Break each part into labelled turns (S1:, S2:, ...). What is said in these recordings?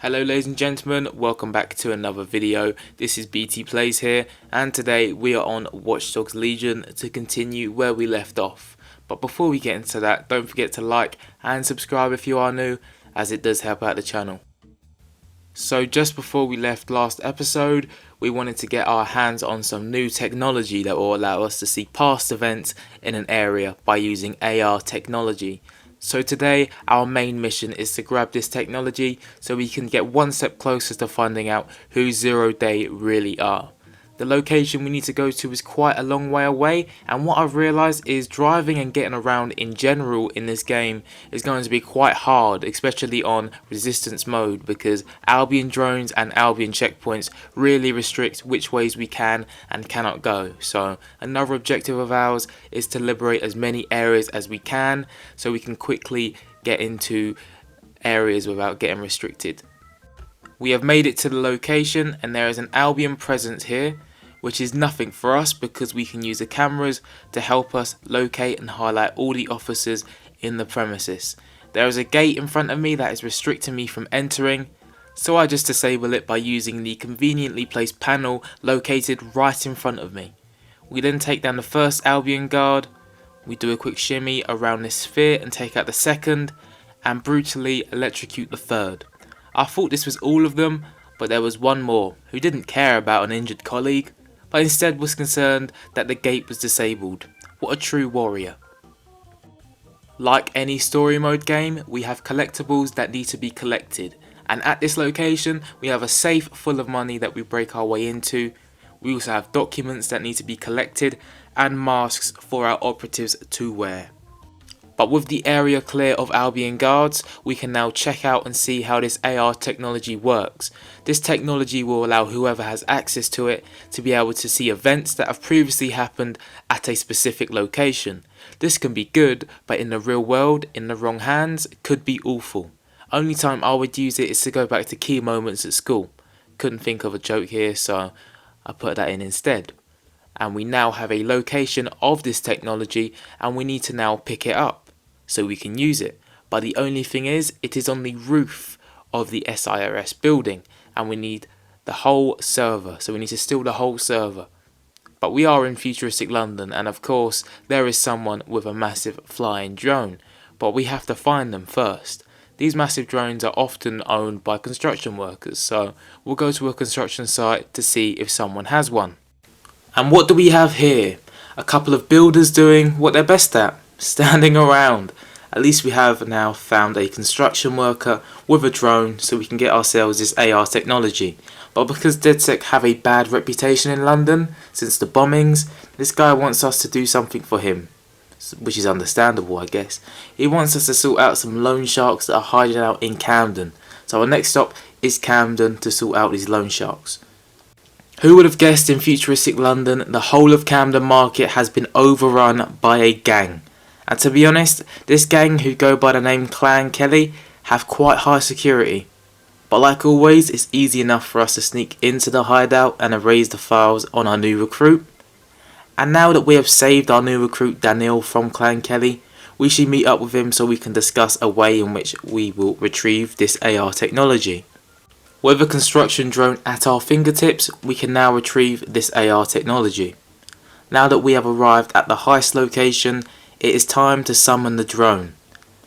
S1: Hello ladies and gentlemen, welcome back to another video. This is BTPlayz here, and today we are on Watch Dogs Legion to continue where we left off. But before we get into that, don't forget to like and subscribe if you are new, as it does help out the channel. So just before we left last episode, we wanted to get our hands on some new technology that will allow us to see past events in an area by using AR technology. So today our main mission is to grab this technology so we can get one step closer to finding out who Zero Day really are. The location we need to go to is quite a long way away, and what I've realised is driving and getting around in general in this game is going to be quite hard, especially on resistance mode, because Albion drones and Albion checkpoints really restrict which ways we can and cannot go. So another objective of ours is to liberate as many areas as we can so we can quickly get into areas without getting restricted. We have made it to the location and there is an Albion presence here, which is nothing for us because we can use the cameras to help us locate and highlight all the officers in the premises. There is a gate in front of me that is restricting me from entering, so I just disable it by using the conveniently placed panel located right in front of me. We then take down the first Albion guard, we do a quick shimmy around this sphere and take out the second, and brutally electrocute the third. I thought this was all of them, but there was one more who didn't care about an injured colleague, but instead was concerned that the gate was disabled. What a true warrior. Like any story mode game, we have collectibles that need to be collected, and at this location we have a safe full of money that we break our way into. We also have documents that need to be collected and masks for our operatives to wear. But with the area clear of Albion guards, we can now check out and see how this AR technology works. This technology will allow whoever has access to it to be able to see events that have previously happened at a specific location. This can be good, but in the real world, in the wrong hands, it could be awful. Only time I would use it is to go back to key moments at school. Couldn't think of a joke here, so I put that in instead. And we now have a location of this technology and we need to now pick it up so we can use it. But the only thing is, it is on the roof of the SIRS building and we need the whole server, so we need to steal the whole server. But we are in futuristic London and of course there is someone with a massive flying drone, but we have to find them first. These massive drones are often owned by construction workers, so we'll go to a construction site to see if someone has one. And what do we have here? A couple of builders doing what they're best at, standing around. At least we have now found a construction worker with a drone so we can get ourselves this AR technology. But because DedSec have a bad reputation in London since the bombings, this guy wants us to do something for him, which is understandable, I guess. He wants us to sort out some loan sharks that are hiding out in Camden. So our next stop is Camden to sort out these loan sharks. Who would have guessed in futuristic London the whole of Camden Market has been overrun by a gang? And to be honest, this gang who go by the name Clan Kelly have quite high security. But like always, it's easy enough for us to sneak into the hideout and erase the files on our new recruit. And now that we have saved our new recruit Daniel from Clan Kelly, we should meet up with him so we can discuss a way in which we will retrieve this AR technology. With a construction drone at our fingertips, we can now retrieve this AR technology. Now that we have arrived at the heist location, it is time to summon the drone.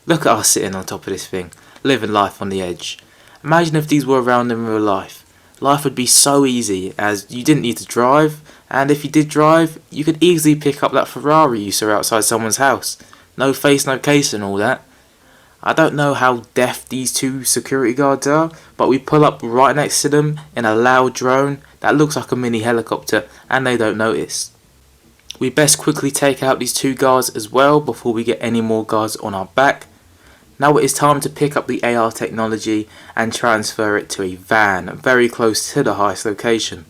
S1: Look at us sitting on top of this thing, living life on the edge. Imagine if these were around in real life. Life would be so easy as you didn't need to drive, and if you did drive, you could easily pick up that Ferrari you saw outside someone's house. No face, no case and all that. I don't know how deaf these two security guards are, but we pull up right next to them in a loud drone that looks like a mini helicopter and they don't notice. We best quickly take out these two guards as well before we get any more guards on our back. Now it is time to pick up the AR technology and transfer it to a van very close to the heist location.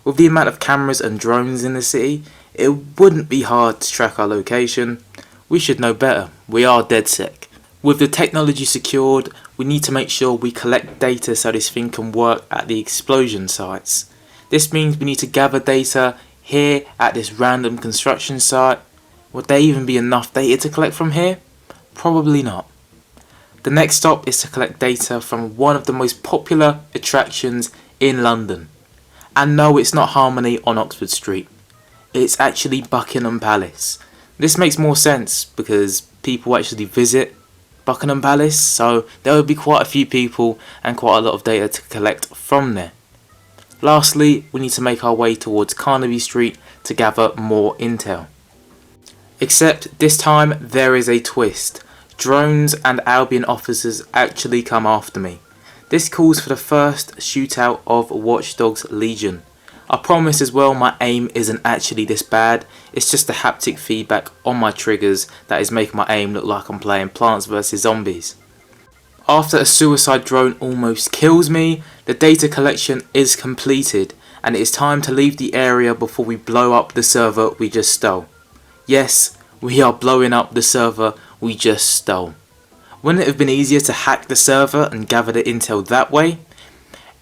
S1: With the amount of cameras and drones in the city, it wouldn't be hard to track our location. We should know better, we are DedSec. With the technology secured, we need to make sure we collect data so this thing can work at the explosion sites. This means we need to gather data here at this random construction site. Would there even be enough data to collect from here? Probably not. The next stop is to collect data from one of the most popular attractions in London. And no, it's not Harmony on Oxford Street. It's actually Buckingham Palace. This makes more sense because people actually visit Buckingham Palace, so there will be quite a few people and quite a lot of data to collect from there. Lastly, we need to make our way towards Carnaby Street to gather more intel. Except this time there is a twist. Drones and Albion officers actually come after me. This calls for the first shootout of Watch Dogs Legion. I promise as well my aim isn't actually this bad, it's just the haptic feedback on my triggers that is making my aim look like I'm playing Plants vs Zombies. After a suicide drone almost kills me, the data collection is completed and it is time to leave the area before we blow up the server we just stole. Yes, we are blowing up the server we just stole. Wouldn't it have been easier to hack the server and gather the intel that way?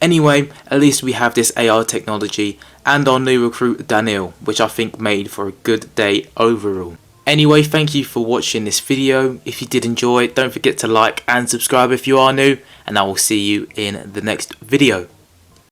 S1: Anyway, at least we have this AR technology and our new recruit Daniel, which I think made for a good day overall. Anyway, thank you for watching this video. If you did enjoy it, don't forget to like and subscribe if you are new, and I will see you in the next video.